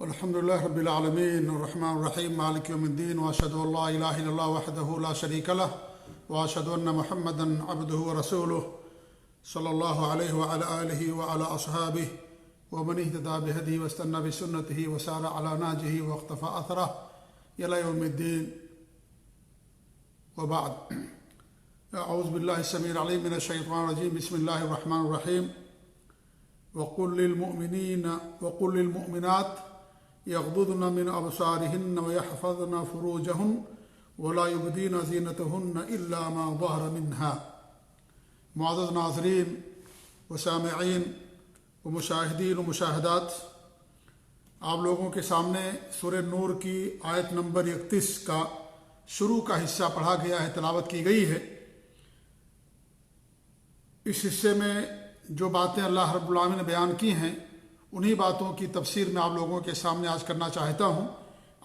الحمدللہ رب العالمین الرحمن الرحیم مالک یوم الدین واشہد ان لا الہ الا اللہ وحدہ لا شریک لہ واشہد ان محمدا عبدہ ورسولہ صلی اللہ علیہ وعلی آلہ وعلی اصحابہ ومن اہتدی بہدیہ واستنى بسنتہ وسار علی نہجہ واقتفى اثرہ الی یوم الدین وبعد اعوذ باللہ السمیع العلیم من الشیطان الرجیم بسم اللہ الرحمن الرحیم وقل للمؤمنات يغضضن من أبصارهن ويحفظن فروجهن ولا يبدين زينتهن إلا ما ظهر منها۔ معزز ناظرین و سامعین و مشاہدین و مشاہدات، آپ لوگوں کے سامنے سورہ نور کی آیت نمبر 31 کا شروع کا حصہ پڑھا گیا ہے، تلاوت کی گئی ہے۔ اس حصے میں جو باتیں اللہ رب العالمین نے بیان کی ہیں، انہی باتوں کی تفسیر میں آپ لوگوں کے سامنے آج کرنا چاہتا ہوں۔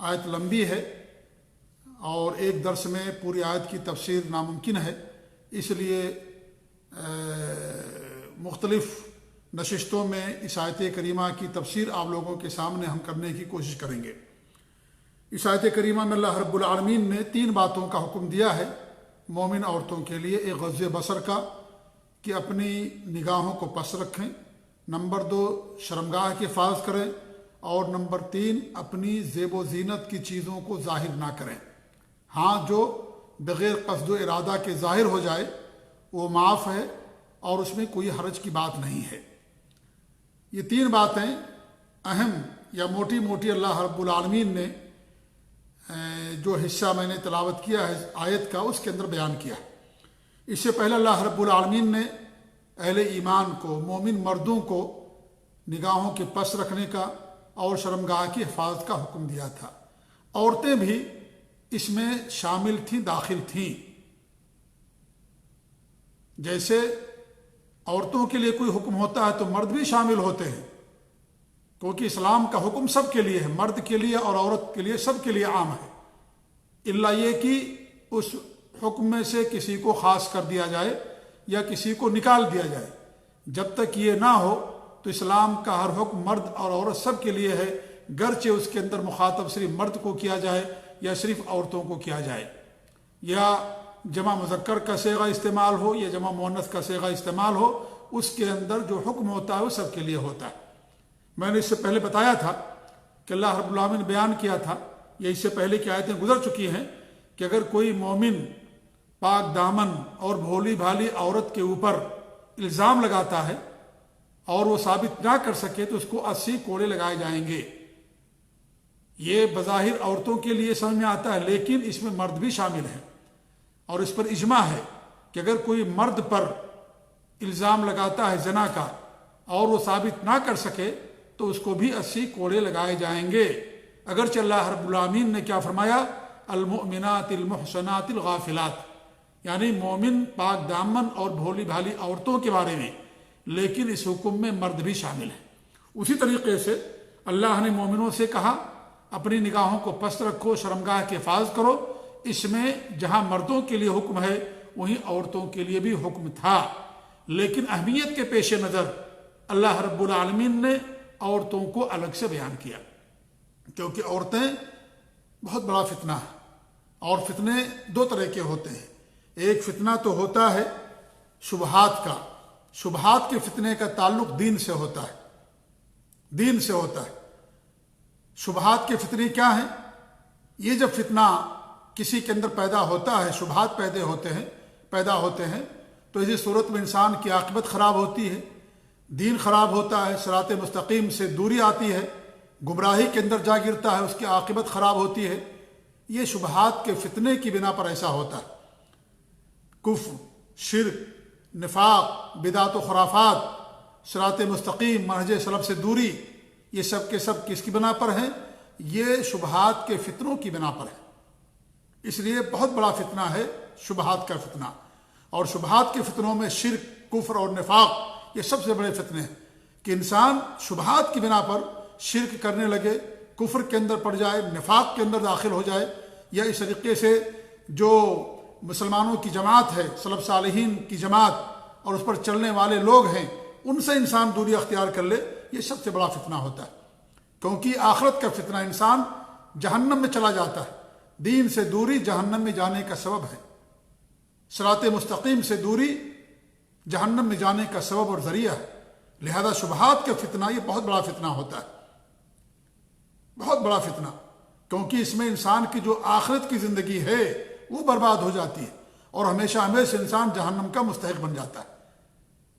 آیت لمبی ہے اور ایک درس میں پوری آیت کی تفسیر ناممکن ہے، اس لیے مختلف نشستوں میں اس آیت کریمہ کی تفسیر آپ لوگوں کے سامنے ہم کرنے کی کوشش کریں گے۔ اس آیت کریمہ میں اللہ رب العالمین نے 3 باتوں کا حکم دیا ہے مومن عورتوں کے لیے۔ ایک غض بصر کا، کہ اپنی نگاہوں کو پس رکھیں، نمبر 2 شرمگاہ کی حفاظت کریں، اور نمبر 3 اپنی زیب و زینت کی چیزوں کو ظاہر نہ کریں۔ ہاں، جو بغیر قصد و ارادہ کے ظاہر ہو جائے وہ معاف ہے اور اس میں کوئی حرج کی بات نہیں ہے۔ یہ 3 باتیں اہم یا موٹی موٹی اللہ رب العالمین نے جو حصہ میں نے تلاوت کیا ہے آیت کا، اس کے اندر بیان کیا۔ اس سے پہلے اللہ رب العالمین نے اہل ایمان کو، مومن مردوں کو نگاہوں کے پس رکھنے کا اور شرمگاہ کی حفاظت کا حکم دیا تھا۔ عورتیں بھی اس میں شامل تھیں، داخل تھیں۔ جیسے عورتوں کے لیے کوئی حکم ہوتا ہے تو مرد بھی شامل ہوتے ہیں، کیونکہ اسلام کا حکم سب کے لیے ہے، مرد کے لیے اور عورت کے لیے، سب کے لیے عام ہے، الا یہ کہ اس حکم میں سے کسی کو خاص کر دیا جائے یا کسی کو نکال دیا جائے۔ جب تک یہ نہ ہو تو اسلام کا ہر حکم مرد اور عورت سب کے لیے ہے، گرچہ اس کے اندر مخاطب صرف مرد کو کیا جائے یا صرف عورتوں کو کیا جائے، یا جمع مذکر کا صیغہ استعمال ہو یا جمع مؤنث کا صیغہ استعمال ہو، اس کے اندر جو حکم ہوتا ہے وہ سب کے لیے ہوتا ہے۔ میں نے اس سے پہلے بتایا تھا کہ اللہ رب العالمین نے بیان کیا تھا، یا اس سے پہلے کی آیتیں گزر چکی ہیں، کہ اگر کوئی مومن پاک دامن اور بھولی بھالی عورت کے اوپر الزام لگاتا ہے اور وہ ثابت نہ کر سکے تو اس کو 80 کوڑے لگائے جائیں گے۔ یہ بظاہر عورتوں کے لیے سمجھ میں آتا ہے، لیکن اس میں مرد بھی شامل ہیں، اور اس پر اجماع ہے کہ اگر کوئی مرد پر الزام لگاتا ہے زنا کا اور وہ ثابت نہ کر سکے تو اس کو بھی 80 کوڑے لگائے جائیں گے۔ اگرچہ اللہ رب العالمین نے کیا فرمایا؟ المؤمنات المحصنات الغافلات، یعنی مومن پاک دامن اور بھولی بھالی عورتوں کے بارے میں، لیکن اس حکم میں مرد بھی شامل ہیں۔ اسی طریقے سے اللہ نے مومنوں سے کہا اپنی نگاہوں کو پست رکھو، شرمگاہ کی حفاظت کرو۔ اس میں جہاں مردوں کے لیے حکم ہے وہیں عورتوں کے لیے بھی حکم تھا، لیکن اہمیت کے پیش نظر اللہ رب العالمین نے عورتوں کو الگ سے بیان کیا، کیونکہ عورتیں بہت بڑا فتنہ ہے، اور فتنے 2 طرح کے ہوتے ہیں۔ ایک فتنہ تو ہوتا ہے شبہات کا، شبہات کے فتنے کا تعلق دین سے ہوتا ہے، دین سے ہوتا ہے۔ شبہات کے فتنے کیا ہیں؟ یہ جب فتنہ کسی کے اندر پیدا ہوتا ہے، شبہات پیدا ہوتے ہیں تو اسی صورت میں انسان کی عاقبت خراب ہوتی ہے، دین خراب ہوتا ہے، صراط مستقیم سے دوری آتی ہے، گمراہی کے اندر جا گرتا ہے، اس کی عاقبت خراب ہوتی ہے۔ یہ شبہات کے فتنے کی بنا پر ایسا ہوتا ہے۔ کفر، شرک، نفاق، بدعت و خرافات، صراط مستقیم، منہج سلف سے دوری، یہ سب کے سب کس کی بنا پر ہیں؟ یہ شبہات کے فتنوں کی بنا پر ہے۔ اس لیے بہت بڑا فتنہ ہے شبہات کا فتنہ، اور شبہات کے فتنوں میں شرک، کفر اور نفاق یہ سب سے بڑے فتنے ہیں، کہ انسان شبہات کی بنا پر شرک کرنے لگے، کفر کے اندر پڑ جائے، نفاق کے اندر داخل ہو جائے، یا اس طریقے سے جو مسلمانوں کی جماعت ہے، سلف صالحین کی جماعت اور اس پر چلنے والے لوگ ہیں، ان سے انسان دوری اختیار کر لے۔ یہ سب سے بڑا فتنہ ہوتا ہے، کیونکہ آخرت کا فتنہ انسان جہنم میں چلا جاتا ہے. دین سے دوری جہنم میں جانے کا سبب ہے. صراط مستقیم سے دوری جہنم میں جانے کا سبب اور ذریعہ ہے. لہذا شبہات کا فتنہ یہ بہت بڑا فتنہ ہوتا ہے، بہت بڑا فتنہ، کیونکہ اس میں انسان کی جو آخرت کی زندگی ہے وہ برباد ہو جاتی ہے اور ہمیشہ ہمیشہ انسان جہنم کا مستحق بن جاتا ہے.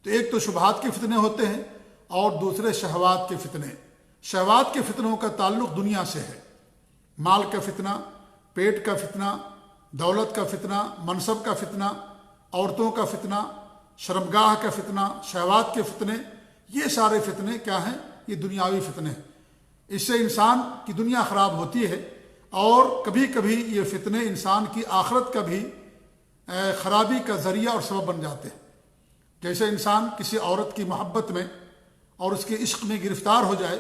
تو ایک تو شبہات کے فتنے ہوتے ہیں اور دوسرے شہوات کے فتنے. شہوات کے فتنوں کا تعلق دنیا سے ہے. مال کا فتنہ، پیٹ کا فتنہ، دولت کا فتنہ، منصب کا فتنہ، عورتوں کا فتنہ، شرمگاہ کا فتنہ، شہوات کے فتنے، یہ سارے فتنے کیا ہیں؟ یہ دنیاوی فتنے ہیں. اس سے انسان کی دنیا خراب ہوتی ہے اور کبھی کبھی یہ فتنے انسان کی آخرت کا بھی خرابی کا ذریعہ اور سبب بن جاتے ہیں. جیسے انسان کسی عورت کی محبت میں اور اس کے عشق میں گرفتار ہو جائے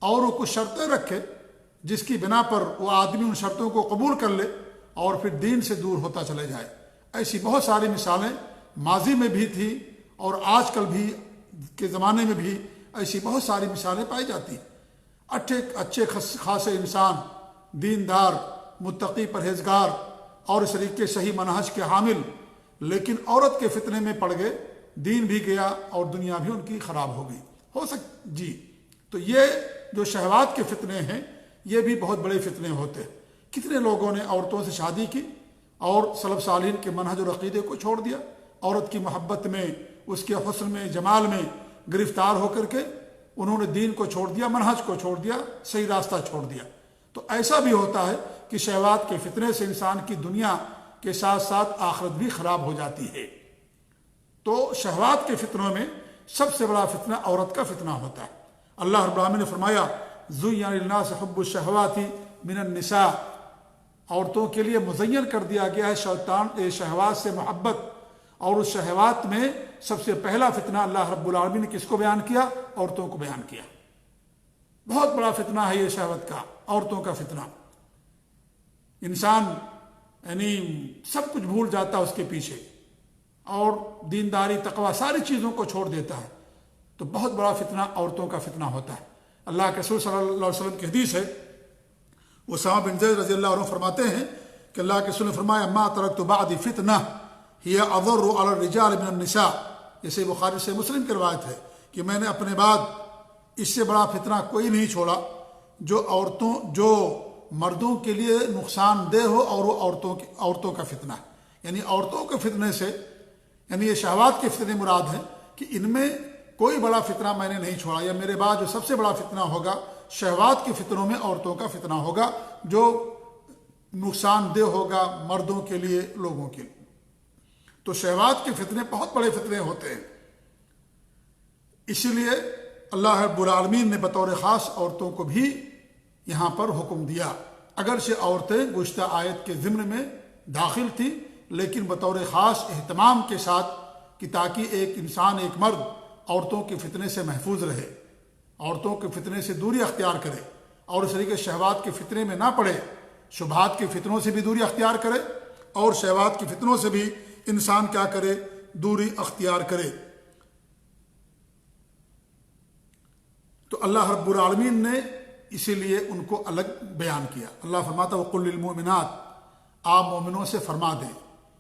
اور وہ کچھ شرطیں رکھے جس کی بنا پر وہ آدمی ان شرطوں کو قبول کر لے اور پھر دین سے دور ہوتا چلے جائے. ایسی بہت ساری مثالیں ماضی میں بھی تھی اور آج کل بھی کے زمانے میں بھی ایسی بہت ساری مثالیں پائی جاتی ہیں. اچھے خاصے انسان، دیندار، متقی، پرہیزگار اور اس طریقے صحیح منہج کے حامل، لیکن عورت کے فتنے میں پڑ گئے، دین بھی گیا اور دنیا بھی ان کی خراب ہو گئی. جی تو یہ جو شہوات کے فتنے ہیں یہ بھی بہت بڑے فتنے ہوتے ہیں. کتنے لوگوں نے عورتوں سے شادی کی اور سلف صالحین کے منہج اور عقیدے کو چھوڑ دیا، عورت کی محبت میں، اس کے حسن میں، جمال میں گرفتار ہو کر کے انہوں نے دین کو چھوڑ دیا، منہج کو چھوڑ دیا، صحیح راستہ چھوڑ دیا. تو ایسا بھی ہوتا ہے کہ شہوات کے فتنے سے انسان کی دنیا کے ساتھ ساتھ آخرت بھی خراب ہو جاتی ہے. تو شہوات کے فتنوں میں سب سے بڑا فتنہ عورت کا فتنہ ہوتا ہے. اللہ رب العالمین نے فرمایا زُيِّنَ لِلنَّاسِ حُبُّ الشَّهَوَاتِ مِنَ النِّسَاءِ، عورتوں کے لیے مزین کر دیا گیا ہے شہوات سے محبت. اور اس شہوات میں سب سے پہلا فتنہ اللہ رب العالمین نے کس کو بیان کیا؟ عورتوں کو بیان کیا. بہت بڑا فتنہ ہے یہ شہوت کا، عورتوں کا فتنہ. انسان یعنی سب کچھ بھول جاتا ہے اس کے پیچھے اور دینداری، تقوی، ساری چیزوں کو چھوڑ دیتا ہے. تو بہت بڑا فتنہ عورتوں کا فتنہ ہوتا ہے. اللہ کے رسول صلی اللہ علیہ وسلم کی حدیث ہے، اسامہ بن زید رضی اللہ عنہ فرماتے ہیں کہ اللہ کے رسول نے فرمایا ما ترکت بعد فتنہ ہی اضر علی الرجال من النساء. جیسے بخاری سے مسلم کی روایت ہے کہ میں نے اپنے بعد اس سے بڑا فتنہ کوئی نہیں چھوڑا جو مردوں کے لیے نقصان دہ ہو اور وہ عورتوں کا فتنہ ہے. یعنی عورتوں کے فتنے سے یعنی یہ شہوات کے فتنے مراد ہیں کہ ان میں کوئی بڑا فتنہ میں نے نہیں چھوڑا، یا میرے بعد جو سب سے بڑا فتنہ ہوگا شہوات کے فتنوں میں عورتوں کا فتنہ ہوگا جو نقصان دہ ہوگا مردوں کے لیے، لوگوں کے لیے. تو شہوات کے فتنے بہت بڑے فتنے ہوتے ہیں. اسی لیے اللہ رب العالمین نے بطور خاص عورتوں کو بھی یہاں پر حکم دیا. اگرچہ عورتیں گزشتہ آیت کے ضمن میں داخل تھیں لیکن بطور خاص اہتمام کے ساتھ کہ تاکہ ایک انسان، ایک مرد عورتوں کے فتنے سے محفوظ رہے، عورتوں کے فتنے سے دوری اختیار کرے اور اس طریقے شہوات کے فتنے میں نہ پڑے، شبہات کے فتنوں سے بھی دوری اختیار کرے اور شہوات کے فتنوں سے بھی انسان کیا کرے؟ دوری اختیار کرے. تو اللہ رب العالمین نے اسی لیے ان کو الگ بیان کیا. اللہ فرماتا وَقُلْ لِلْمُؤْمِنَاتِ، آپ مومنوں سے فرما دیں،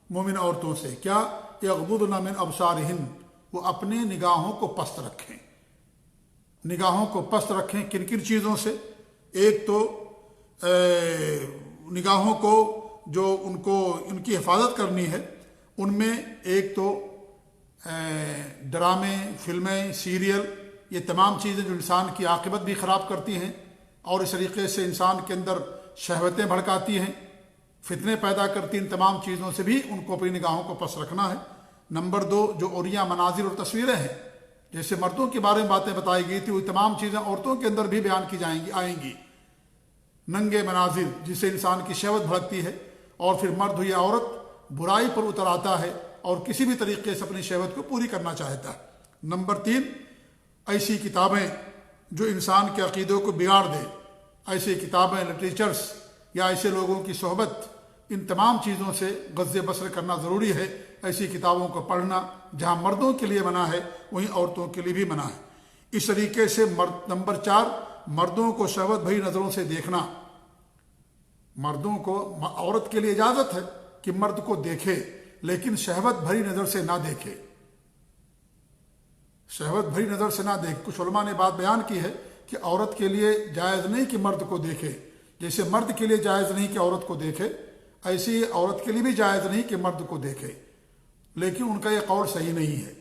مومن عورتوں سے کیا؟ يَغْضُضْنَ مِنْ أَبْصَارِهِنَّ، وہ اپنے نگاہوں کو پست رکھیں. نگاہوں کو پست رکھیں کن کن چیزوں سے؟ ایک تو نگاہوں کو جو ان کی حفاظت کرنی ہے ان میں ایک تو ڈرامے، فلمیں، سیریل، یہ تمام چیزیں جو انسان کی عاقبت بھی خراب کرتی ہیں اور اس طریقے سے انسان کے اندر شہوتیں بھڑکاتی ہیں، فتنے پیدا کرتی ہیں، ان تمام چیزوں سے بھی ان کو اپنی نگاہوں کو پس رکھنا ہے. نمبر 2 جو عریاں مناظر اور تصویریں ہیں، جیسے مردوں کے بارے میں باتیں بتائی گئی تھی، وہ تمام چیزیں عورتوں کے اندر بھی بیان کی آئیں گی. ننگے مناظر جس سے انسان کی شہوت بھڑکتی ہے اور پھر مرد ہو یا عورت برائی پر اتر آتا ہے اور کسی بھی طریقے سے اپنی شہوت کو پوری کرنا چاہتا ہے. نمبر 3 ایسی کتابیں جو انسان کے عقیدوں کو بگاڑ دے، ایسی کتابیں، لٹریچرز یا ایسے لوگوں کی صحبت، ان تمام چیزوں سے غض بصر کرنا ضروری ہے. ایسی کتابوں کو پڑھنا جہاں مردوں کے لیے منع ہے وہیں عورتوں کے لیے بھی منع ہے. اس طریقے سے نمبر 4 مردوں کو شہوت بھری نظروں سے دیکھنا، مردوں کو، عورت کے لیے اجازت ہے کہ مرد کو دیکھے لیکن شہوت بھری نظر سے نہ دیکھے، شہوت بھری نظر سے نہ دیکھے۔ کچھ علماء نے بات بیان کی ہے کہ عورت کے لیے جائز نہیں کہ مرد کو دیکھے، جیسے مرد کے لیے جائز نہیں کہ عورت کو دیکھے، ایسی عورت کے لیے بھی جائز نہیں کہ مرد کو دیکھے، لیکن ان کا یہ قول صحیح نہیں ہے۔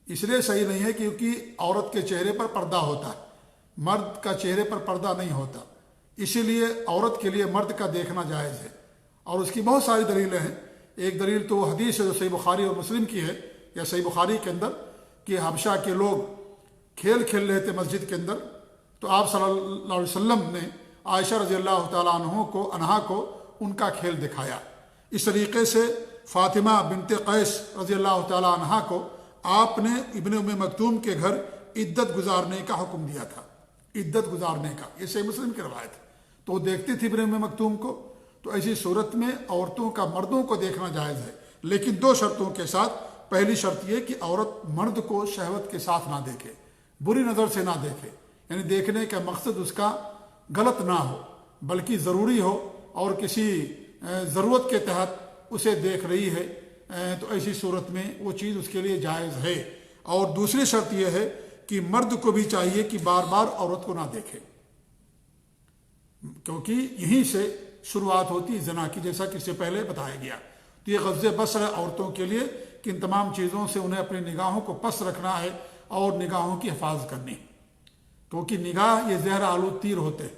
اس لیے صحیح نہیں ہے کیونکہ عورت کے چہرے پر پردہ ہوتا ہے، مرد کا چہرے پر پردہ نہیں ہوتا، اسی لیے عورت کے لیے مرد کا دیکھنا جائز ہے، اور اس کی بہت ساری دلیلیں ہیں۔ ایک دلیل تو وہ حدیث ہے جو صحیح بخاری اور مسلم کی ہے، یا صحیح بخاری کے اندر، کہ حبشہ کے لوگ کھیل کھیل رہے تھے مسجد کے اندر، تو آپ صلی اللہ علیہ وسلم نے عائشہ رضی اللہ تعالیٰ عنہا کو ان کا کھیل دکھایا۔ اس طریقے سے فاطمہ بنت قیس رضی اللہ تعالیٰ عنہا کو آپ نے ابن ام مکتوم کے گھر عدت گزارنے کا حکم دیا تھا، عدت گزارنے کا، یہ صحیح مسلم کی روایت ہے۔ تو وہ دیکھتی تھی ابن ام مکتوم کو، تو ایسی صورت میں عورتوں کا مردوں کو دیکھنا جائز ہے، لیکن دو شرطوں کے ساتھ۔ پہلی شرط یہ کہ عورت مرد کو شہوت کے ساتھ نہ دیکھے، بری نظر سے نہ دیکھے، یعنی دیکھنے کا مقصد اس کا غلط نہ ہو بلکہ ضروری ہو اور کسی ضرورت کے تحت اسے دیکھ رہی ہے، تو ایسی صورت میں وہ چیز اس کے لیے جائز ہے۔ اور دوسری شرط یہ ہے کہ مرد کو بھی چاہیے کہ بار بار عورت کو نہ دیکھے، کیونکہ یہیں سے شروعات ہوتی ہے زنا کی، جیسا کہ اس سے پہلے بتایا گیا۔ تو یہ غض بصر ہے عورتوں کے لیے کہ ان تمام چیزوں سے انہیں اپنی نگاہوں کو پس رکھنا ہے اور نگاہوں کی حفاظت کرنی، کیونکہ نگاہ یہ زہر آلود تیر ہوتے ہیں،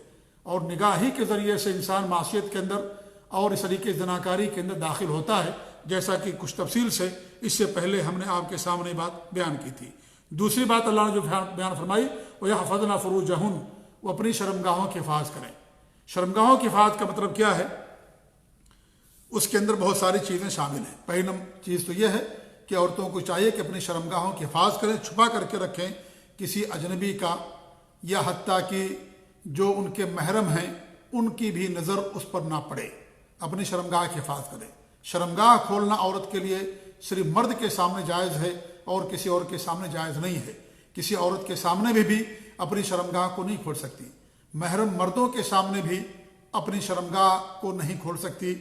اور نگاہ ہی کے ذریعے سے انسان معصیت کے اندر اور اس طریقے زناکاری کے اندر داخل ہوتا ہے، جیسا کہ کچھ تفصیل سے اس سے پہلے ہم نے آپ کے سامنے بات بیان کی تھی۔ دوسری بات اللہ نے جو بیان فرمائی وہ یحفظن فروجہن، وہ اپنی شرمگاہوں کی حفاظت کریں۔ شرمگاہوں کی حفاظت کا مطلب کیا ہے؟ اس کے اندر بہت ساری چیزیں شامل ہیں۔ پہلی چیز تو یہ ہے کہ عورتوں کو چاہیے کہ اپنی شرمگاہوں کی حفاظت کریں، چھپا کر کے رکھیں، کسی اجنبی کا یا حتیٰ کہ جو ان کے محرم ہیں ان کی بھی نظر اس پر نہ پڑے، اپنی شرمگاہ کی حفاظت کریں۔ شرمگاہ کھولنا عورت کے لیے صرف مرد کے سامنے جائز ہے اور کسی اور کے سامنے جائز نہیں ہے۔ کسی عورت کے سامنے بھی اپنی شرمگاہ کو نہیں کھول سکتی، محرم مردوں کے سامنے بھی اپنی شرمگاہ کو نہیں کھول سکتی،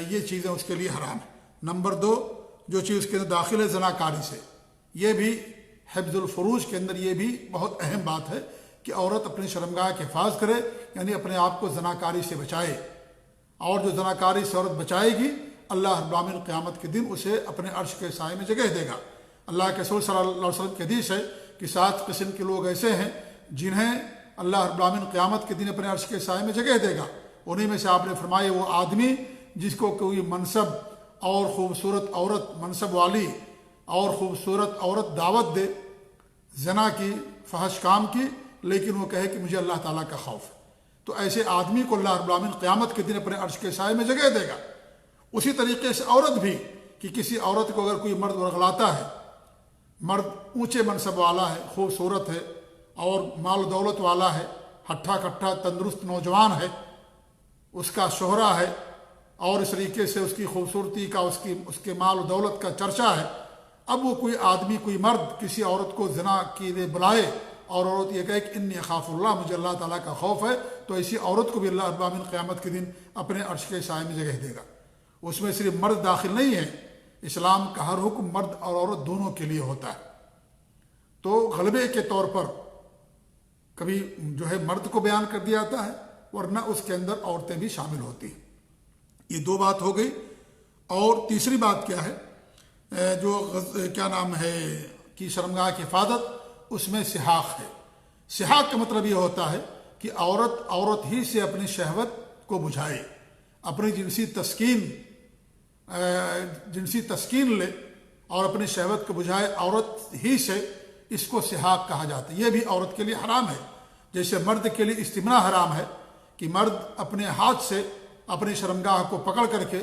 یہ چیزیں اس کے لیے حرام ہے۔ نمبر 2، جو چیز اس کے اندر داخل ہے زناکاری سے، یہ بھی حفظ الفروج کے اندر یہ بھی بہت اہم بات ہے کہ عورت اپنی شرمگاہ کی حفاظت کرے، یعنی اپنے آپ کو زناکاری سے بچائے، اور جو زناکاری سے عورت بچائے گی اللہ رب العالمین قیامت کے دن اسے اپنے عرش کے سائے میں جگہ دے گا۔ اللہ کے رسول صلی اللہ علیہ وسلم کی حدیث ہے کہ 7 قسم کے لوگ ایسے ہیں جنہیں اللہ رب العالمین قیامت کے دن اپنے عرش کے سائے میں جگہ دے گا۔ انہی میں سے آپ نے فرمایا وہ آدمی جس کو کوئی منصب اور خوبصورت عورت، منصب والی اور خوبصورت عورت دعوت دے زنا کی، فحش کام کی، لیکن وہ کہے کہ مجھے اللہ تعالیٰ کا خوف ہے، تو ایسے آدمی کو اللہ رب العالمین قیامت کے دن اپنے عرش کے سائے میں جگہ دے گا۔ اسی طریقے سے عورت بھی، کہ کسی عورت کو اگر کوئی مرد ورغلاتا ہے، مرد اونچے منصب والا ہے، خوبصورت ہے اور مال و دولت والا ہے، ہٹھا کٹھا تندرست نوجوان ہے، اس کا شہرہ ہے اور اس طریقے سے اس کی خوبصورتی کا، اس کے مال و دولت کا چرچا ہے، اب وہ کوئی آدمی، کوئی مرد کسی عورت کو زنا کی لیے بلائے اور عورت یہ کہے کہ انی اخاف اللہ، مجھے اللہ تعالیٰ کا خوف ہے، تو ایسی عورت کو بھی اللہ رب العالمین قیامت کے دن اپنے عرش کے سائے میں جگہ دے گا۔ اس میں صرف مرد داخل نہیں ہے، اسلام کا ہر حکم مرد اور عورت دونوں کے لیے ہوتا ہے۔ تو غلبے کے طور پر کبھی جو ہے مرد کو بیان کر دیا جاتا ہے، ورنہ اس کے اندر عورتیں بھی شامل ہوتی ہیں۔ یہ 2 بات ہو گئی۔ اور تیسری بات کیا ہے؟ جو کیا نام ہے کہ شرمگاہ کی حفاظت، اس میں سحاق ہے۔ سحاق کا مطلب یہ ہوتا ہے کہ عورت ہی سے اپنی شہوت کو بجھائے، اپنی جنسی تسکین لے اور اپنی شہوت کو بجھائے، عورت ہی سے، اس کو سحاق کہا جاتا ہے۔ یہ بھی عورت کے لیے حرام ہے، جیسے مرد کے لیے استمنا حرام ہے کہ مرد اپنے ہاتھ سے اپنی شرمگاہ کو پکڑ کر کے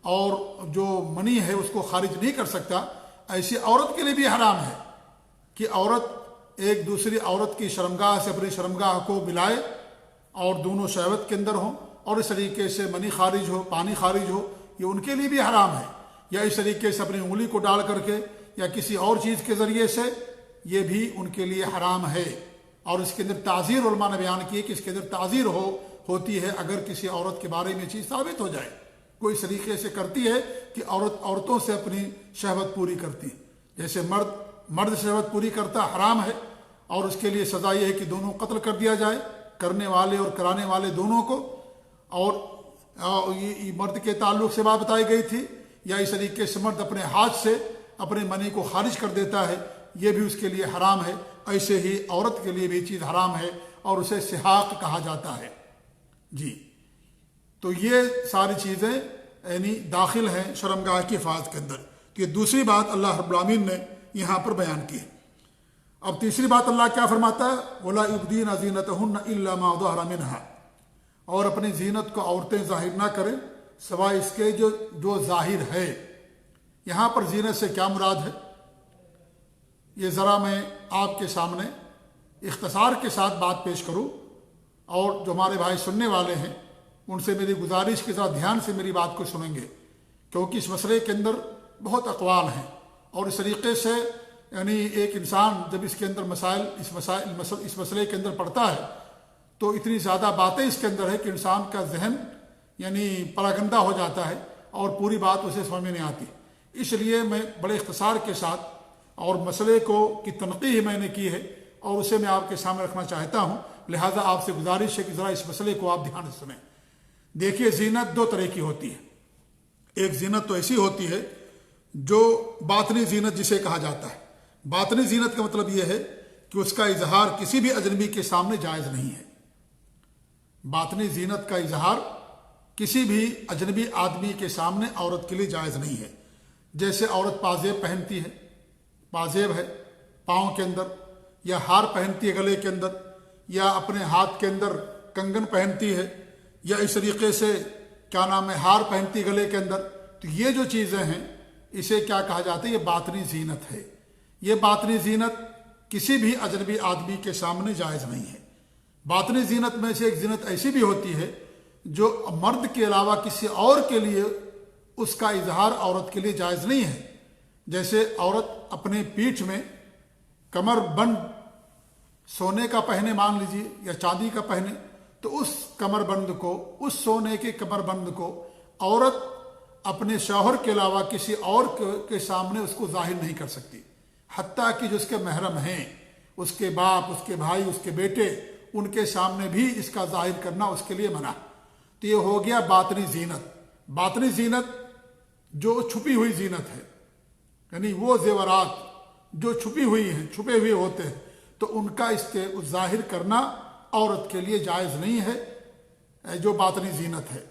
اور جو منی ہے اس کو خارج نہیں کر سکتا، ایسی عورت کے لیے بھی حرام ہے کہ عورت ایک دوسری عورت کی شرمگاہ سے اپنی شرمگاہ کو ملائے اور دونوں شہوت کے اندر ہوں، اور اس طریقے سے منی خارج ہو، پانی خارج ہو، یہ ان کے لیے بھی حرام ہے۔ یا اس طریقے سے اپنی انگلی کو ڈال کر کے یا کسی اور چیز کے ذریعے سے، یہ بھی ان کے لیے حرام ہے۔ اور اس کے اندر تعزیر علماء نے بیان کی ہے کہ اس کے اندر تعزیر ہوتی ہے اگر کسی عورت کے بارے میں چیز ثابت ہو جائے، کوئی اس طریقے سے کرتی ہے کہ عورتوں سے اپنی شہوت پوری کرتی ہے، جیسے مرد شہوت پوری کرتا حرام ہے، اور اس کے لیے سزا یہ ہے کہ دونوں قتل کر دیا جائے، کرنے والے اور کرانے والے دونوں کو، اور یہ مرد کے تعلق سے بات بتائی گئی تھی، یا اس طریقے سے مرد اپنے ہاتھ سے اپنے منی کو خارج کر دیتا ہے، یہ بھی اس کے لیے حرام ہے۔ ایسے ہی عورت کے لیے بھی چیز حرام ہے اور اسے سحاق کہا جاتا ہے۔ جی، تو یہ ساری چیزیں یعنی داخل ہیں شرمگاہ کی حفاظت کے اندر۔ تو یہ دوسری بات اللہ رب العالمین نے یہاں پر بیان کی ہے۔ اب تیسری بات اللہ کیا فرماتا ہے؟ وَلَا يُبْدِينَ زِينَتَهُنَّ إِلَّا مَا ظَهَرَ مِنْهَا، اور اپنی زینت کو عورتیں ظاہر نہ کریں سوائے اس کے جو ظاہر ہے۔ یہاں پر زینت سے کیا مراد ہے؟ یہ ذرا میں آپ کے سامنے اختصار کے ساتھ بات پیش کروں، اور جو ہمارے بھائی سننے والے ہیں ان سے میری گزارش کے ساتھ دھیان سے میری بات کو سنیں گے، کیونکہ اس مسئلے کے اندر بہت اقوال ہیں، اور اس طریقے سے یعنی ایک انسان جب اس کے اندر اس مسئلے کے اندر پڑتا ہے تو اتنی زیادہ باتیں اس کے اندر ہے کہ انسان کا ذہن یعنی پراگندہ ہو جاتا ہے اور پوری بات اسے سمجھ میں نہیں آتی۔ اس لیے میں بڑے اختصار کے ساتھ اور مسئلے کی تنقیح میں نے کی ہے اور اسے میں آپ کے سامنے رکھنا چاہتا ہوں، لہٰذا آپ سے گزارش ہے کہ ذرا اس مسئلے کو آپ دھیان سے سنیں۔ دیکھیے، زینت دو طرح کی ہوتی ہے۔ ایک زینت تو ایسی ہوتی ہے جو باطنی زینت جسے کہا جاتا ہے۔ باطنی زینت کا مطلب یہ ہے کہ اس کا اظہار کسی بھی اجنبی کے سامنے جائز نہیں ہے۔ باطنی زینت کا اظہار کسی بھی اجنبی آدمی کے سامنے عورت کے لیے جائز نہیں ہے۔ جیسے عورت پازیب پہنتی ہے، پازیب ہے پاؤں کے اندر، یا ہار پہنتی ہے گلے کے اندر، یا اپنے ہاتھ کے اندر کنگن پہنتی ہے، یا اس طریقے سے ہار پہنتی ہے گلے کے اندر، تو یہ جو چیزیں ہیں اسے کیا کہا جاتا ہے؟ یہ باطنی زینت ہے۔ یہ باطنی زینت کسی بھی اجنبی آدمی کے سامنے جائز نہیں ہے۔ باطنی زینت میں سے ایک زینت ایسی بھی ہوتی ہے جو مرد کے علاوہ کسی اور کے لیے اس کا اظہار عورت کے لیے جائز نہیں ہے۔ جیسے عورت اپنے پیٹھ میں کمر بند سونے کا پہنے، مان لیجیے، یا چاندی کا پہنے، تو اس کمر بند کو، اس سونے کے کمر بند کو عورت اپنے شوہر کے علاوہ کسی اور کے سامنے اس کو ظاہر نہیں کر سکتی، حتیٰ کہ جو اس کے محرم ہیں، اس کے باپ، اس کے بھائی، اس کے بیٹے، ان کے سامنے بھی اس کا ظاہر کرنا اس کے لیے منع۔ تو یہ ہو گیا باطنی زینت۔ باطنی زینت جو چھپی ہوئی زینت ہے، یعنی وہ زیورات جو چھپی ہوئی ہیں، چھپے ہوئے ہوتے ہیں، تو ان کا ظاہر کرنا عورت کے لیے جائز نہیں ہے۔ جو باطنی زینت ہے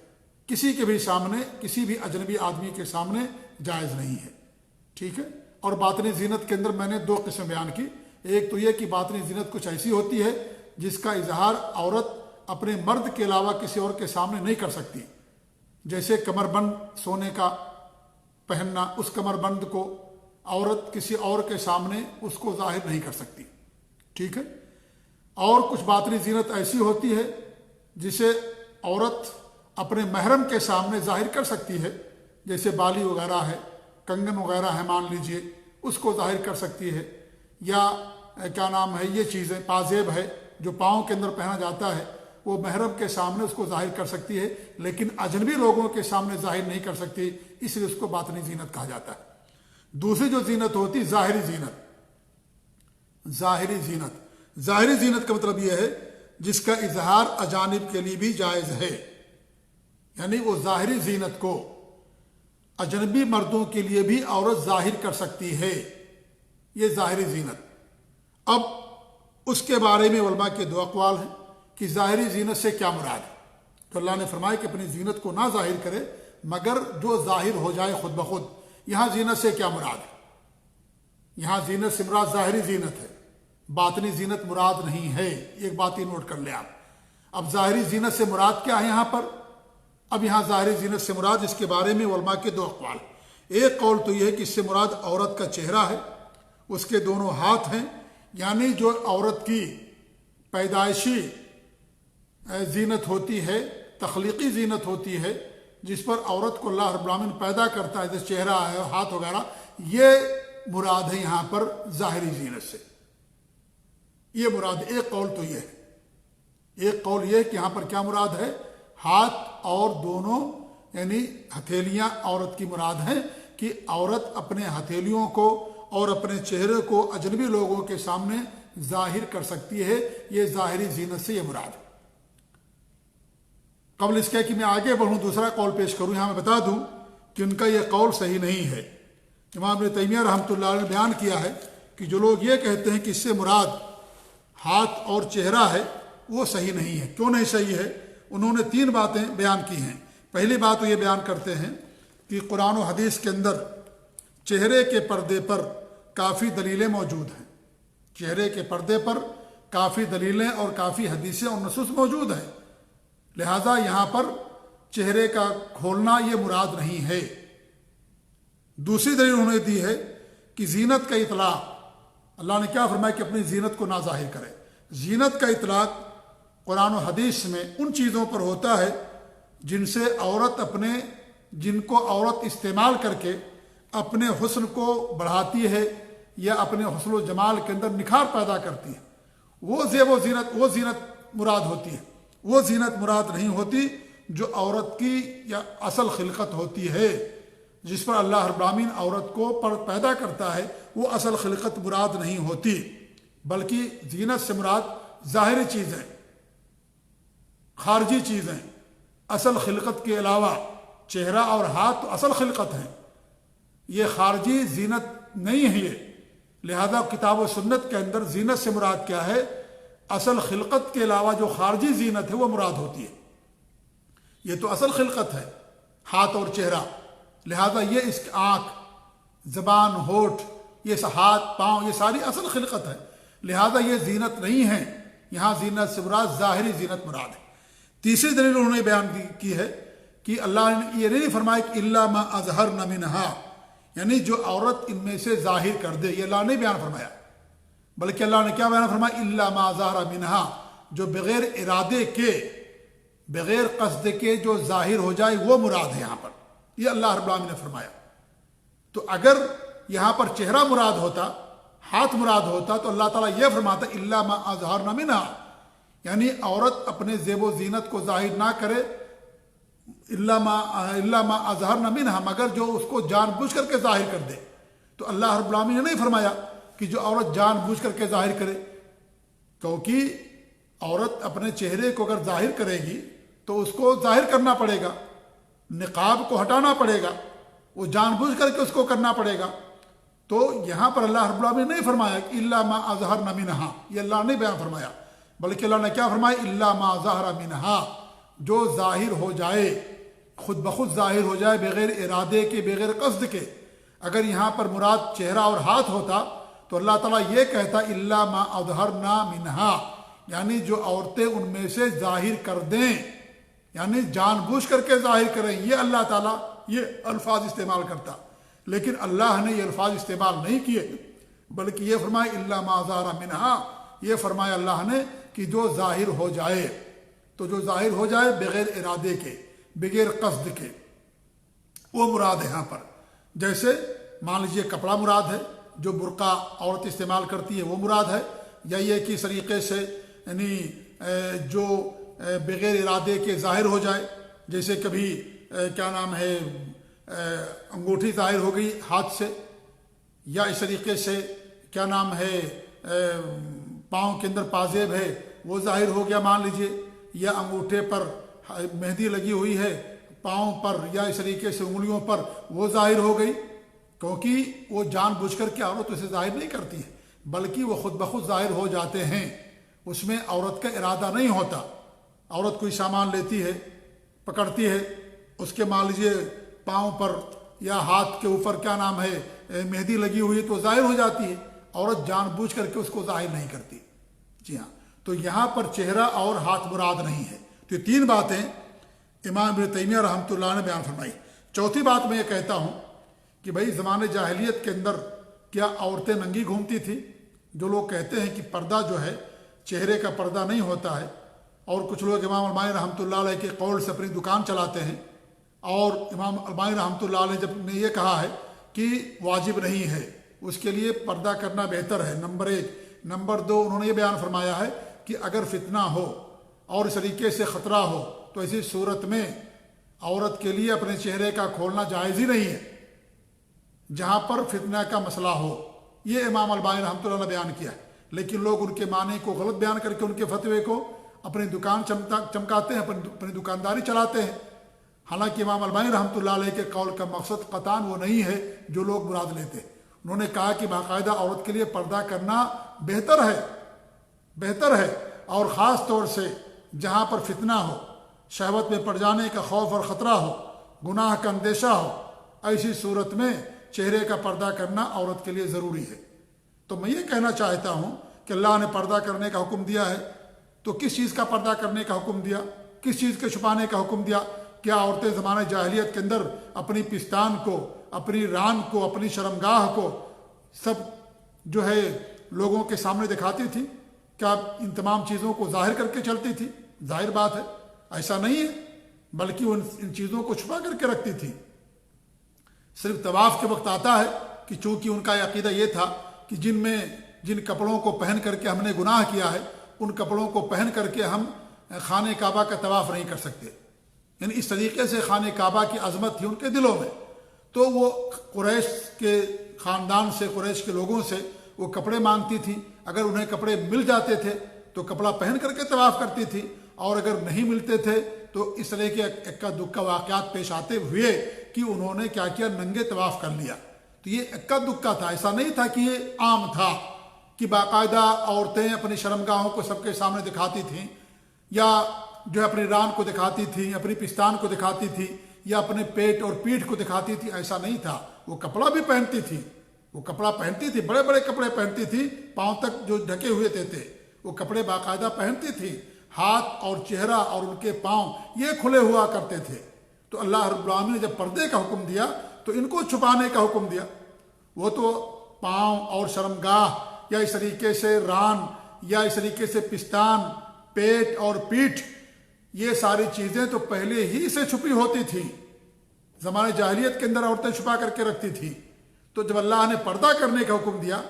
کسی کے بھی سامنے، کسی بھی اجنبی آدمی کے سامنے جائز نہیں ہے، ٹھیک ہے۔ اور باطنی زینت کے اندر میں نے دو قسم بیان کی۔ ایک تو یہ کہ باطنی زینت کچھ ایسی ہوتی ہے جس کا اظہار عورت اپنے مرد کے علاوہ کسی اور کے سامنے نہیں کر سکتی، جیسے کمر بند سونے کا پہننا، اس کمر بند کو عورت کسی اور کے سامنے اس کو ظاہر نہیں کر سکتی، ٹھیک ہے۔ اور کچھ باطنی زینت ایسی ہوتی ہے جسے عورت اپنے محرم کے سامنے ظاہر کر سکتی ہے، جیسے بالی وغیرہ ہے، کنگن وغیرہ ہے، مان لیجئے، اس کو ظاہر کر سکتی ہے، یا یہ چیزیں پازیب ہے جو پاؤں کے اندر پہنا جاتا ہے، وہ محرم کے سامنے اس کو ظاہر کر سکتی ہے، لیکن اجنبی لوگوں کے سامنے ظاہر نہیں کر سکتی، اس لیے اس کو باطنی زینت کہا جاتا ہے۔ دوسری جو زینت ہوتی ظاہری زینت۔ ظاہری زینت ظاہری زینت کا مطلب یہ ہے جس کا اظہار اجانب کے لیے بھی جائز ہے، یعنی وہ ظاہری زینت کو اجنبی مردوں کے لیے بھی عورت ظاہر کر سکتی ہے، یہ ظاہری زینت۔ اب اس کے بارے میں علماء کے دو اقوال ہیں کہ ظاہری زینت سے کیا مراد ہے۔ تو اللہ نے فرمایا کہ اپنی زینت کو نہ ظاہر کرے مگر جو ظاہر ہو جائے خود بخود۔ یہاں زینت سے کیا مراد ہے؟ یہاں زینت سے مراد ظاہری زینت ہے، باطنی زینت مراد نہیں ہے، ایک بات ہی نوٹ کر لیں آپ۔ اب ظاہری زینت سے مراد کیا ہے یہاں پر؟ اب یہاں ظاہری زینت سے مراد، اس کے بارے میں علماء کے دو اقوال۔ ایک قول تو یہ ہے کہ اس سے مراد عورت کا چہرہ ہے، اس کے دونوں ہاتھ ہیں، یعنی جو عورت کی پیدائشی زینت ہوتی ہے، تخلیقی زینت ہوتی ہے، جس پر عورت کو اللہ رب العالمین پیدا کرتا ہے، جیسے چہرہ ہے، ہاتھ وغیرہ، یہ مراد ہے یہاں پر ظاہری زینت سے۔ یہ مراد ہے۔ ایک قول تو یہ ہے، ایک قول یہ کہ یہاں پر کیا مراد ہے، ہاتھ اور دونوں یعنی ہتھیلیاں عورت کی مراد ہیں، کہ عورت اپنے ہتھیلیوں کو اور اپنے چہرے کو اجنبی لوگوں کے سامنے ظاہر کر سکتی ہے، یہ ظاہری زینت سے یہ مراد ہے۔ قبل اس کے کہ میں آگے بڑھوں دوسرا قول پیش کروں، یہاں میں بتا دوں کہ ان کا یہ قول صحیح نہیں ہے۔ امام ابن تیمیہ رحمۃ اللہ علیہ نے بیان کیا ہے کہ جو لوگ یہ کہتے ہیں کہ اس سے مراد ہاتھ اور چہرہ ہے، وہ صحیح نہیں ہے۔ کیوں نہیں صحیح ہے؟ انہوں نے 3 باتیں بیان کی ہیں۔ پہلی بات وہ یہ بیان کرتے ہیں کہ قرآن و حدیث کے اندر چہرے کے پردے پر کافی دلیلیں موجود ہیں، چہرے کے پردے پر کافی دلیلیں اور کافی حدیثیں اور نصوص موجود ہیں، لہذا یہاں پر چہرے کا کھولنا یہ مراد نہیں ہے۔ دوسری دلیل انہوں نے دی ہے کہ زینت کا اطلاق، اللہ نے کیا فرمایا کہ اپنی زینت کو نہ ظاہر کرے۔ زینت کا اطلاق قرآن و حدیث میں ان چیزوں پر ہوتا ہے جن سے عورت جن کو عورت استعمال کر کے اپنے حسن کو بڑھاتی ہے یا اپنے حسن و جمال کے اندر نکھار پیدا کرتی ہے، وہ زینت مراد ہوتی ہے۔ وہ زینت مراد نہیں ہوتی جو عورت کی یا اصل خلقت ہوتی ہے، جس پر اللہ رب العالمین عورت کو پیدا کرتا ہے، وہ اصل خلقت مراد نہیں ہوتی، بلکہ زینت سے مراد ظاہری چیزیں، خارجی چیزیں۔ اصل خلقت کے علاوہ چہرہ اور ہاتھ تو اصل خلقت ہیں، یہ خارجی زینت نہیں ہے یہ۔ لہذا کتاب و سنت کے اندر زینت سے مراد کیا ہے؟ اصل خلقت کے علاوہ جو خارجی زینت ہے وہ مراد ہوتی ہے۔ یہ تو اصل خلقت ہے ہاتھ اور چہرہ، لہذا یہ اس کی آنکھ، زبان، ہونٹ، یہ ہاتھ، پاؤں، یہ ساری اصل خلقت ہے، لہذا یہ زینت نہیں ہے۔ یہاں زینت سے مراد ظاہری زینت مراد ہے۔ تیسری دلیل انہوں نے بیان کی ہے کہ اللہ نے یہ نہیں فرمایا کہ الا ما اظہرن منہا، یعنی جو عورت ان میں سے ظاہر کر دے، یہ اللہ نے بیان فرمایا، بلکہ اللہ نے کیا بیان فرمایا؟ الا ما ظہر منہا، جو بغیر ارادے کے، بغیر قصد کے جو ظاہر ہو جائے وہ مراد ہے یہاں پر، یہ اللہ رب العالمین نے فرمایا۔ تو اگر یہاں پر چہرہ مراد ہوتا، ہاتھ مراد ہوتا، تو اللہ تعالیٰ یہ فرماتا الا ما اظہرن منہا، یعنی عورت اپنے زیب و زینت کو ظاہر نہ کرے، الا ما اظہرن منہا، مگر جو اس کو جان بوجھ کر کے ظاہر کر دے۔ تو اللہ رب العالمین نے نہیں فرمایا کہ جو عورت جان بوجھ کر کے ظاہر کرے، کیونکہ عورت اپنے چہرے کو اگر ظاہر کرے گی تو اس کو ظاہر کرنا پڑے گا، نقاب کو ہٹانا پڑے گا، وہ جان بوجھ کر کے اس کو کرنا پڑے گا۔ تو یہاں پر اللہ رب العالمین نے نہیں فرمایا کہ الا ما اظہرن منہا، یہ اللہ نے بیان فرمایا، بلکہ اللہ نے کیا فرمایا؟ الا ما ظہر منہا، جو ظاہر ہو جائے، خود بخود ظاہر ہو جائے، بغیر ارادے کے، بغیر قصد کے۔ اگر یہاں پر مراد چہرہ اور ہاتھ ہوتا تو اللہ تعالیٰ یہ کہتا الا ما اظہرنا منہا، یعنی جو عورتیں ان میں سے ظاہر کر دیں، یعنی جان بوجھ کر کے ظاہر کریں، یہ اللہ تعالیٰ یہ الفاظ استعمال کرتا، لیکن اللہ نے یہ الفاظ استعمال نہیں کیے، بلکہ یہ فرمایا الا ما ظہر منہا، یہ فرمایا اللہ نے کہ جو ظاہر ہو جائے، تو جو ظاہر ہو جائے بغیر ارادے کے، بغیر قصد کے، وہ مراد ہے یہاں پر۔ جیسے مان لیجیے کپڑا مراد ہے، جو برقع عورت استعمال کرتی ہے وہ مراد ہے، یا یہ کہ اس طریقے سے یعنی جو بغیر ارادے کے ظاہر ہو جائے، جیسے کبھی کیا نام ہے انگوٹھی ظاہر ہو گئی ہاتھ سے، یا اس طریقے سے کیا نام ہے پاؤں کے اندر پازیب ہے وہ ظاہر ہو گیا مان لیجیے، یا انگوٹھے پر مہندی لگی ہوئی ہے پاؤں پر، یا اس طریقے سے انگلیوں پر، وہ ظاہر ہو گئی، کیونکہ وہ جان بوجھ کر کے عورت اسے ظاہر نہیں کرتی ہے، بلکہ وہ خود بخود ظاہر ہو جاتے ہیں، اس میں عورت کا ارادہ نہیں ہوتا۔ عورت کوئی سامان لیتی ہے، پکڑتی ہے، اس کے مان لیجیے پاؤں پر یا ہاتھ کے اوپر کیا نام ہے مہندی لگی ہوئی ہے تو ظاہر ہو جاتی ہے، عورت جان بوجھ کر کے اس کو ظاہر نہیں کرتی۔ جی ہاں، تو یہاں پر چہرہ اور ہاتھ مراد نہیں ہے۔ تو یہ 3 باتیں امام ابن تیمیہ رحمۃ اللہ نے بیان فرمائی۔ چوتھی بات میں یہ کہتا ہوں کہ بھائی زمانے جاہلیت کے اندر کیا عورتیں ننگی گھومتی تھی؟ جو لوگ کہتے ہیں کہ پردہ جو ہے چہرے کا پردہ نہیں ہوتا ہے، اور کچھ لوگ امام البانی رحمۃ اللہ علیہ کے قول سے اپنی دکان چلاتے ہیں، اور امام البانی رحمۃ اللہ علیہ جب نے یہ کہا ہے کہ واجب نہیں ہے، اس کے لیے پردہ کرنا بہتر ہے، نمبر 1۔ نمبر 2 انہوں نے یہ بیان فرمایا ہے کہ اگر فتنہ ہو اور اس طریقے سے خطرہ ہو تو ایسی صورت میں عورت کے لیے اپنے چہرے کا کھولنا جائز ہی نہیں ہے جہاں پر فتنہ کا مسئلہ ہو. یہ امام البانی رحمۃ اللہ نے بیان کیا ہے. لیکن لوگ ان کے معنی کو غلط بیان کر کے ان کے فتوے کو اپنی دکان چمکاتے ہیں، اپنی دکانداری چلاتے ہیں. حالانکہ امام البانی رحمۃ اللہ علیہ کے قول کا مقصد قطعاً وہ نہیں ہے جو لوگ مراد لیتے. انہوں نے کہا کہ باقاعدہ عورت کے لیے پردہ کرنا بہتر ہے اور خاص طور سے جہاں پر فتنہ ہو، شہوت میں پڑ جانے کا خوف اور خطرہ ہو، گناہ کا اندیشہ ہو، ایسی صورت میں چہرے کا پردہ کرنا عورت کے لیے ضروری ہے. تو میں یہ کہنا چاہتا ہوں کہ اللہ نے پردہ کرنے کا حکم دیا ہے تو کس چیز کا پردہ کرنے کا حکم دیا، کس چیز کے چھپانے کا حکم دیا؟ کیا عورتیں زمانہ جاہلیت کے اندر اپنی پستان کو، اپنی ران کو، اپنی شرمگاہ کو سب جو ہے لوگوں کے سامنے دکھاتی تھی؟ کیا ان تمام چیزوں کو ظاہر کر کے چلتی تھی؟ ظاہر بات ہے ایسا نہیں ہے، بلکہ وہ ان چیزوں کو چھپا کر کے رکھتی تھی. صرف طواف کے وقت آتا ہے کہ چونکہ ان کا عقیدہ یہ تھا کہ جن کپڑوں کو پہن کر کے ہم نے گناہ کیا ہے ان کپڑوں کو پہن کر کے ہم خانہ کعبہ کا طواف نہیں کر سکتے. یعنی اس طریقے سے خانہ کعبہ کی عظمت تھی ان کے دلوں میں. تو وہ قریش کے خاندان سے، قریش کے لوگوں سے وہ کپڑے مانگتی تھی. اگر انہیں کپڑے مل جاتے تھے تو کپڑا پہن کر کے طواف کرتی تھی، اور اگر نہیں ملتے تھے تو اس طرح کے اکا دکا واقعات پیش آتے ہوئے کہ انہوں نے کیا کیا، ننگے طواف کر لیا. تو یہ اکا دکا تھا، ایسا نہیں تھا کہ یہ عام تھا کہ باقاعدہ عورتیں اپنی شرمگاہوں کو سب کے سامنے دکھاتی تھیں، یا جو ہے اپنی ران کو دکھاتی تھیں، اپنی پستان کو دکھاتی تھی، یا اپنے پیٹ اور پیٹھ کو دکھاتی تھی. ایسا نہیں تھا. وہ کپڑا بھی پہنتی تھی، وہ کپڑا پہنتی تھی، بڑے بڑے کپڑے پہنتی تھی، پاؤں تک جو ڈھکے ہوئے تھے وہ کپڑے باقاعدہ پہنتی تھی. ہاتھ اور چہرہ اور ان کے پاؤں یہ کھلے ہوا کرتے تھے. تو اللہ رب العالمین نے جب پردے کا حکم دیا تو ان کو چھپانے کا حکم دیا. وہ تو پاؤں اور شرمگاہ یا اس طریقے سے ران یا اس طریقے سے پستان، پیٹ اور پیٹھ، یہ ساری چیزیں تو پہلے ہی سے چھپی ہوتی تھی. زمانے جاہلیت کے اندر عورتیں چھپا کر کے رکھتی تھی. تو جب اللہ نے پردہ کرنے کا حکم دیا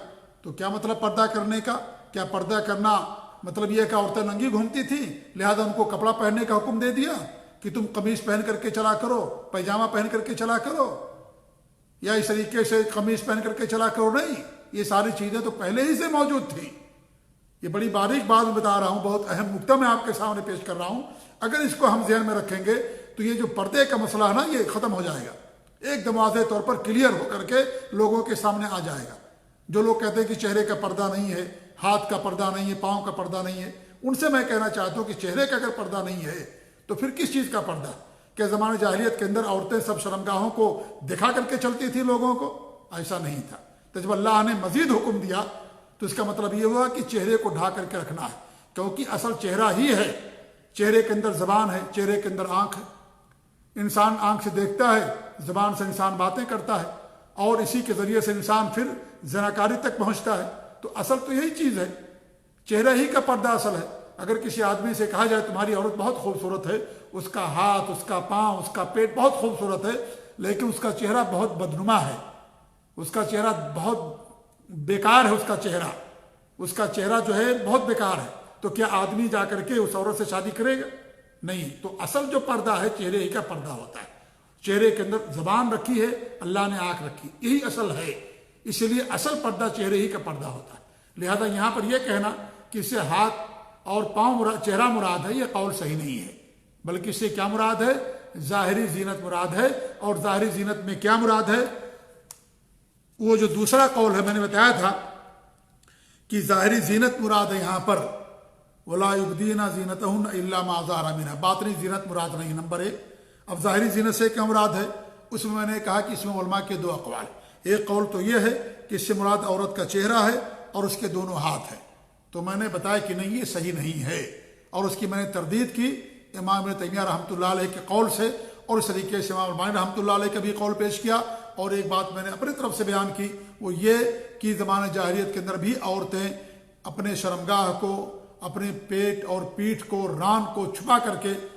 تو کیا مطلب پردہ کرنے کا؟ کیا پردہ کرنا مطلب یہ کہ عورتیں ننگی گھومتی تھیں لہذا ان کو کپڑا پہننے کا حکم دے دیا کہ تم قمیص پہن کر کے چلا کرو، پیجامہ پہن کر کے چلا کرو، یا اس طریقے سے قمیص پہن کر کے چلا کرو؟ نہیں، یہ ساری چیزیں تو پہلے ہی سے موجود تھیں. یہ بڑی باریک بات میں بتا رہا ہوں، بہت اہم نکتہ میں آپ کے سامنے پیش کر رہا ہوں. اگر اس کو ہم ذہن میں رکھیں گے تو یہ جو پردے کا مسئلہ ہے نا، یہ ختم ہو جائے گا، ایک دم واضح طور پر کلیئر ہو کر کے لوگوں کے سامنے آ جائے گا. جو لوگ کہتے ہیں کہ چہرے کا پردہ نہیں ہے، ہاتھ کا پردہ نہیں ہے، پاؤں کا پردہ نہیں ہے، ان سے میں کہنا چاہتا ہوں کہ چہرے کا اگر پردہ نہیں ہے تو پھر کس چیز کا پردہ؟ کہ زمانے جاہلیت کے اندر عورتیں سب شرمگاہوں کو دکھا کر کے چلتی تھی لوگوں کو؟ ایسا نہیں تھا. تو جب اللہ نے مزید حکم دیا تو اس کا مطلب یہ ہوا کہ چہرے کو ڈھا کر کے رکھنا ہے، کیونکہ اصل چہرہ ہی ہے. چہرے کے اندر زبان ہے، چہرے کے اندر آنکھ ہے. انسان آنکھ سے دیکھتا ہے، زبان سے انسان باتیں کرتا ہے، اور اسی کے ذریعے سے انسان پھر زناکاری تک پہنچتا ہے. تو اصل تو یہی چیز ہے، چہرہ ہی کا پردہ اصل ہے. اگر کسی آدمی سے کہا جائے تمہاری عورت بہت خوبصورت ہے، اس کا ہاتھ، اس کا پاؤں، اس کا پیٹ بہت خوبصورت ہے، لیکن اس کا چہرہ بہت بدنما ہے، اس کا چہرہ بہت بیکار ہے، اس کا چہرہ جو ہے بہت بیکار ہے، تو کیا آدمی جا کر کے اس عورت سے شادی کرے گا؟ نہیں. تو اصل جو پردہ ہے چہرے ہی کا پردہ ہوتا ہے. چہرے کے اندر زبان رکھی ہے، اللہ نے آنکھ رکھی، یہی اصل ہے. اسی لیے اصل پردہ چہرے ہی کا پردہ ہوتا ہے. لہذا یہاں پر یہ کہنا کہ اس سے ہاتھ اور پاؤں چہرہ مراد ہے، یہ قول صحیح نہیں ہے، بلکہ اس سے کیا مراد ہے؟ ظاہری زینت مراد ہے. اور ظاہری زینت میں کیا مراد ہے؟ وہ جو دوسرا قول ہے میں نے بتایا تھا کہ ظاہری زینت مراد ہے یہاں پر وَلَا يُبْدِينَ زِينَتَهُنَّ إِلَّا مَا ظَهَرَ مِنْهَا، باطنی زینت مراد نہیں. نمبر 1. اب ظاہری زینت سے کیا مراد ہے؟ اس میں نے کہا کہ اس میں علماء کے 2 اقوال. ایک قول تو یہ ہے کہ اس سے مراد عورت کا چہرہ ہے اور اس کے دونوں ہاتھ ہیں. تو میں نے بتایا کہ نہیں، یہ صحیح نہیں ہے، اور اس کی میں نے تردید کی امام ابن تیمیہ رحمۃ اللہ علیہ کے قول سے، اور اس طریقے سے امام البانی رحمۃ اللہ علیہ کا بھی قول پیش کیا. اور ایک بات میں نے اپنی طرف سے بیان کی، وہ یہ کہ زمانہ جاہلیت کے اندر بھی عورتیں اپنے شرمگاہ کو، اپنے پیٹ اور پیٹھ کو، ران کو چھپا کر کے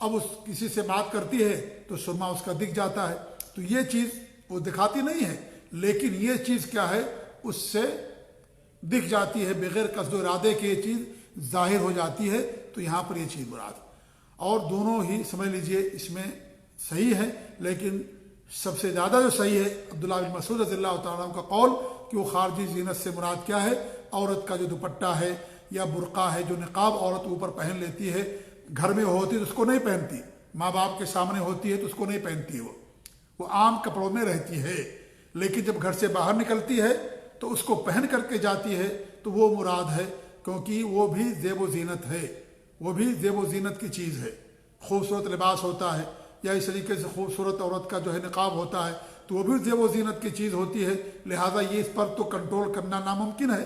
اب اس کسی سے بات کرتی ہے تو سرما اس کا دکھ جاتا ہے، تو یہ چیز وہ دکھاتی نہیں ہے، لیکن یہ چیز کیا ہے اس سے دکھ جاتی ہے، بغیر قصد و ارادے کے یہ چیز ظاہر ہو جاتی ہے، تو یہاں پر یہ چیز مراد ہے۔ اور دونوں ہی سمجھ لیجئے اس میں صحیح ہے، لیکن سب سے زیادہ جو صحیح ہے عبداللہ بن مسعود رضی اللہ تعالیٰ عنہ کا قول کہ وہ خارجی زینت سے مراد کیا ہے، عورت کا جو دوپٹہ ہے یا برقع ہے، جو نقاب عورت اوپر پہن لیتی ہے، گھر میں ہوتی ہے تو اس کو نہیں پہنتی، ماں باپ کے سامنے ہوتی ہے تو اس کو نہیں پہنتی، وہ عام کپڑوں میں رہتی ہے، لیکن جب گھر سے باہر نکلتی ہے تو اس کو پہن کر کے جاتی ہے تو وہ مراد ہے، کیونکہ وہ بھی زیب و زینت ہے، وہ بھی زیب و زینت کی چیز ہے، خوبصورت لباس ہوتا ہے، یا اس طریقے سے خوبصورت عورت کا جو ہے نقاب ہوتا ہے تو وہ بھی زیب و زینت کی چیز ہوتی ہے، لہٰذا یہ اس پر تو کنٹرول کرنا ناممکن ہے،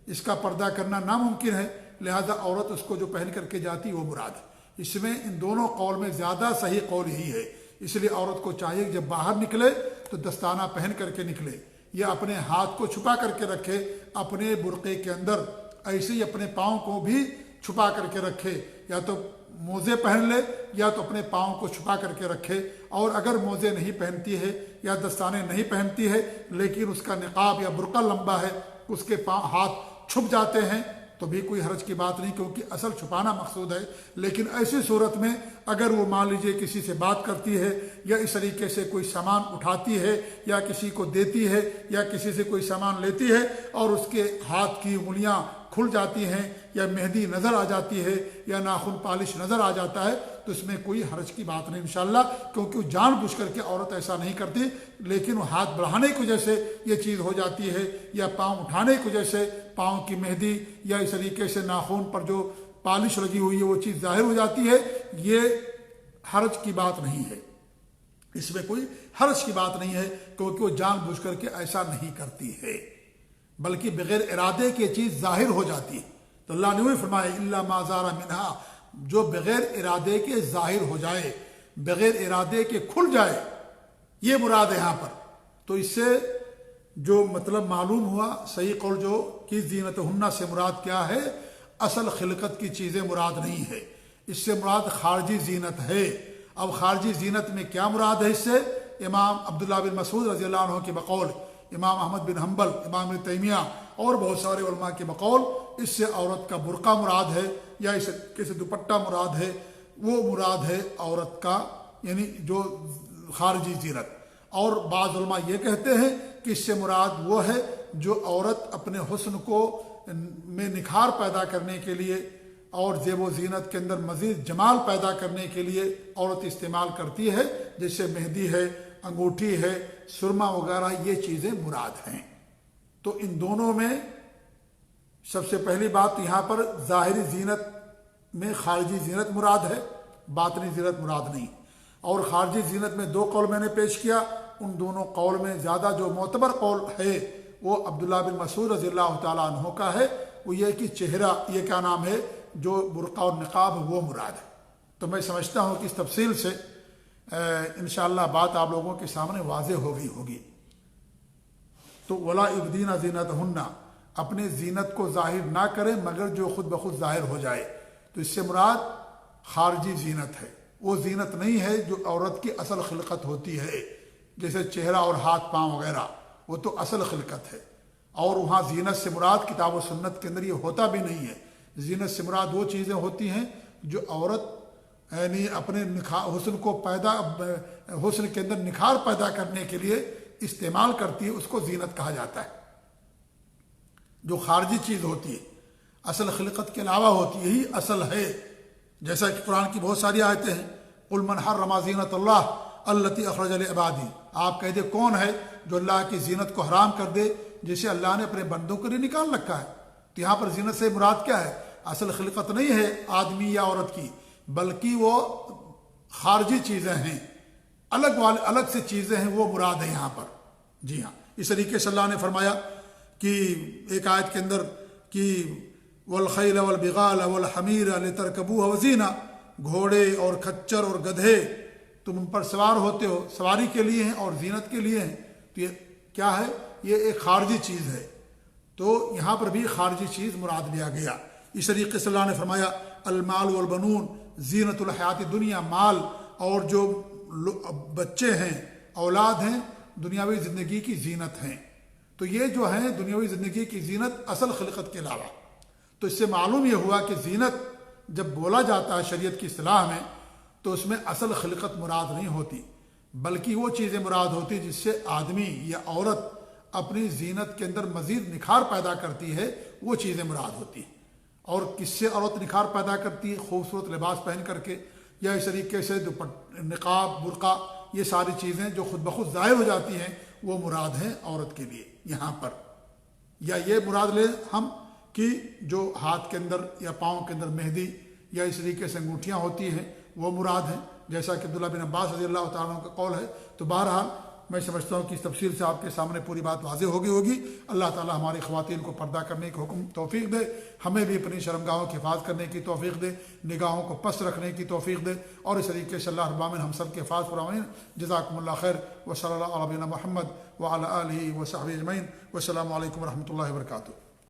اس کا پردہ کرنا ناممکن ہے، لہٰذا عورت اس کو جو پہن کر کے جاتی وہ مراد ہے۔ اس میں ان دونوں قول میں زیادہ صحیح قول یہی ہے، اس لیے عورت کو چاہیے کہ جب باہر نکلے تو دستانہ پہن کر کے نکلے، یا اپنے ہاتھ کو چھپا کر کے رکھے اپنے برقعے کے اندر، ایسے ہی اپنے پاؤں کو بھی چھپا کر کے رکھے، یا تو موزے پہن لے یا تو اپنے پاؤں کو چھپا کر کے رکھے، اور اگر موزے نہیں پہنتی ہے یا دستانے نہیں پہنتی ہے لیکن اس کا نقاب یا برقع لمبا ہے، اس کے ہاتھ چھپ جاتے ہیں تو بھی کوئی حرج کی بات نہیں، کیونکہ اصل چھپانا مقصود ہے۔ لیکن ایسی صورت میں اگر وہ مان لیجئے کسی سے بات کرتی ہے یا اس طریقے سے کوئی سامان اٹھاتی ہے یا کسی کو دیتی ہے یا کسی سے کوئی سامان لیتی ہے اور اس کے ہاتھ کی انگلیاں کھل جاتی ہیں یا مہندی نظر آ جاتی ہے یا ناخن پالش نظر آ جاتا ہے تو اس میں کوئی حرج کی بات نہیں انشاءاللہ، کیونکہ وہ جان بوجھ کر کے عورت ایسا نہیں کرتی، لیکن وہ ہاتھ بڑھانے کی وجہ سے یہ چیز ہو جاتی ہے، یا پاؤں اٹھانے کی وجہ سے پاؤں کی مہندی یا اس طریقے سے ناخن پر جو پالش لگی ہوئی ہے وہ چیز ظاہر ہو جاتی ہے، یہ حرج کی بات نہیں ہے، اس میں کوئی حرج کی بات نہیں ہے، کیونکہ وہ جان بوجھ کر کے ایسا نہیں کرتی ہے، بلکہ بغیر ارادے کی چیز ظاہر ہو جاتی ہے۔ تو اللہ نے وہی فرمایا الا ما ظہر منہا، جو بغیر ارادے کے ظاہر ہو جائے، بغیر ارادے کے کھل جائے، یہ مراد ہے یہاں پر۔ تو اس سے جو مطلب معلوم ہوا صحیح قول جو کہ زینتہن سے مراد کیا ہے، اصل خلقت کی چیزیں مراد نہیں ہے، اس سے مراد خارجی زینت ہے۔ اب خارجی زینت میں کیا مراد ہے؟ اس سے امام عبداللہ بن مسعود رضی اللہ عنہ کے بقول، امام احمد بن حنبل، امام ابن تیمیہ اور بہت سارے علماء کے بقول، اس سے عورت کا برقع مراد ہے یا اس کے سے دوپٹہ مراد ہے، وہ مراد ہے عورت کا یعنی جو خارجی زینت۔ اور بعض علماء یہ کہتے ہیں کہ اس سے مراد وہ ہے جو عورت اپنے حسن کو میں نکھار پیدا کرنے کے لیے اور زیب و زینت کے اندر مزید جمال پیدا کرنے کے لیے عورت استعمال کرتی ہے، جیسے مہندی ہے، انگوٹھی ہے، سرما وغیرہ، یہ چیزیں مراد ہیں۔ تو ان دونوں میں سب سے پہلی بات یہاں پر ظاہری زینت میں خارجی زینت مراد ہے، باطنی زینت مراد نہیں۔ اور خارجی زینت میں دو قول میں نے پیش کیا، ان دونوں قول میں زیادہ جو معتبر قول ہے وہ عبداللہ بن مسعود رضی اللہ تعالیٰ عنہ کا ہے، وہ یہ کہ چہرہ، یہ کیا نام ہے، جو برقع اور نقاب ہے وہ مراد ہے۔ تو میں سمجھتا ہوں کہ اس تفصیل سے انشاءاللہ بات آپ لوگوں کے سامنے واضح ہوگی۔ تو ولا یبدین زینتہن، اپنی زینت کو ظاہر نہ کریں مگر جو خود بخود ظاہر ہو جائے، تو اس سے مراد خارجی زینت ہے، وہ زینت نہیں ہے جو عورت کی اصل خلقت ہوتی ہے، جیسے چہرہ اور ہاتھ پاؤں وغیرہ، وہ تو اصل خلقت ہے۔ اور وہاں زینت سے مراد کتاب و سنت کے اندر یہ ہوتا بھی نہیں ہے، زینت سے مراد وہ چیزیں ہوتی ہیں جو عورت یعنی اپنے حسن کو حسن کے اندر نکھار پیدا کرنے کے لیے استعمال کرتی ہے، اس کو زینت کہا جاتا ہے۔ جو خارجی چیز ہوتی ہے، اصل خلقت کے علاوہ ہوتی ہے، یہی اصل ہے۔ جیسا کہ قرآن کی بہت ساری آیتیں ہیں، قل من حرم زینت اللہ التی اخرج لعبادہ، آپ کہہ دے کون ہے جو اللہ کی زینت کو حرام کر دے جسے اللہ نے اپنے بندوں کے لیے نکال رکھا ہے۔ تو یہاں پر زینت سے مراد کیا ہے؟ اصل خلقت نہیں ہے آدمی یا عورت کی، بلکہ وہ خارجی چیزیں ہیں، الگ سے چیزیں ہیں، وہ مراد ہے یہاں پر۔ جی ہاں، اس طریقے سے اللہ نے فرمایا کہ ایک آیت کے اندر کہ والخیل والبغال والحمیر لترکبوها وزینہ، گھوڑے اور کھچر اور گدھے تم ان پر سوار ہوتے ہو، سواری کے لیے ہیں اور زینت کے لیے ہیں۔ تو یہ کیا ہے؟ یہ ایک خارجی چیز ہے، تو یہاں پر بھی خارجی چیز مراد لیا گیا۔ اس طریقے سے اللہ نے فرمایا المال والبنون زینت الحیات دنیا، مال اور جو بچے ہیں، اولاد ہیں، دنیاوی زندگی کی زینت ہیں۔ تو یہ جو ہیں دنیاوی زندگی کی زینت اصل خلقت کے علاوہ۔ تو اس سے معلوم یہ ہوا کہ زینت جب بولا جاتا ہے شریعت کی اصطلاح میں تو اس میں اصل خلقت مراد نہیں ہوتی، بلکہ وہ چیزیں مراد ہوتی جس سے آدمی یا عورت اپنی زینت کے اندر مزید نکھار پیدا کرتی ہے، وہ چیزیں مراد ہوتی ہیں۔ اور کس سے عورت نکھار پیدا کرتی ہے؟ خوبصورت لباس پہن کر کے، یا اس طریقے سے نقاب، برقع، یہ ساری چیزیں جو خود بخود ظاہر ہو جاتی ہیں وہ مراد ہیں عورت کے لیے یہاں پر۔ یا یہ مراد لیں ہم کہ جو ہاتھ کے اندر یا پاؤں کے اندر مہندی یا اس طریقے سے انگوٹھیاں ہوتی ہیں وہ مراد ہیں، جیسا کہ عبداللہ بن عباس رضی اللہ تعالیٰ عنہ کا قول ہے۔ تو بہرحال میں سمجھتا ہوں کہ اس تفصیل سے آپ کے سامنے پوری بات واضح ہوگی۔ اللہ تعالیٰ ہماری خواتین کو پردہ کرنے کے حکم توفیق دے، ہمیں بھی اپنی شرمگاہوں کی حفاظت کرنے کی توفیق دے، نگاہوں کو پست رکھنے کی توفیق دے، اور اس طریقے سے اللہ رب العالمین ہم سب کے حفاظ فرمائیں۔ جزاکم اللہ خیر، وصلی اللہ علیہ محمد وعلی آلہ وصحبہ اجمعین، والسلام علیکم ورحمۃ اللہ وبرکاتہ۔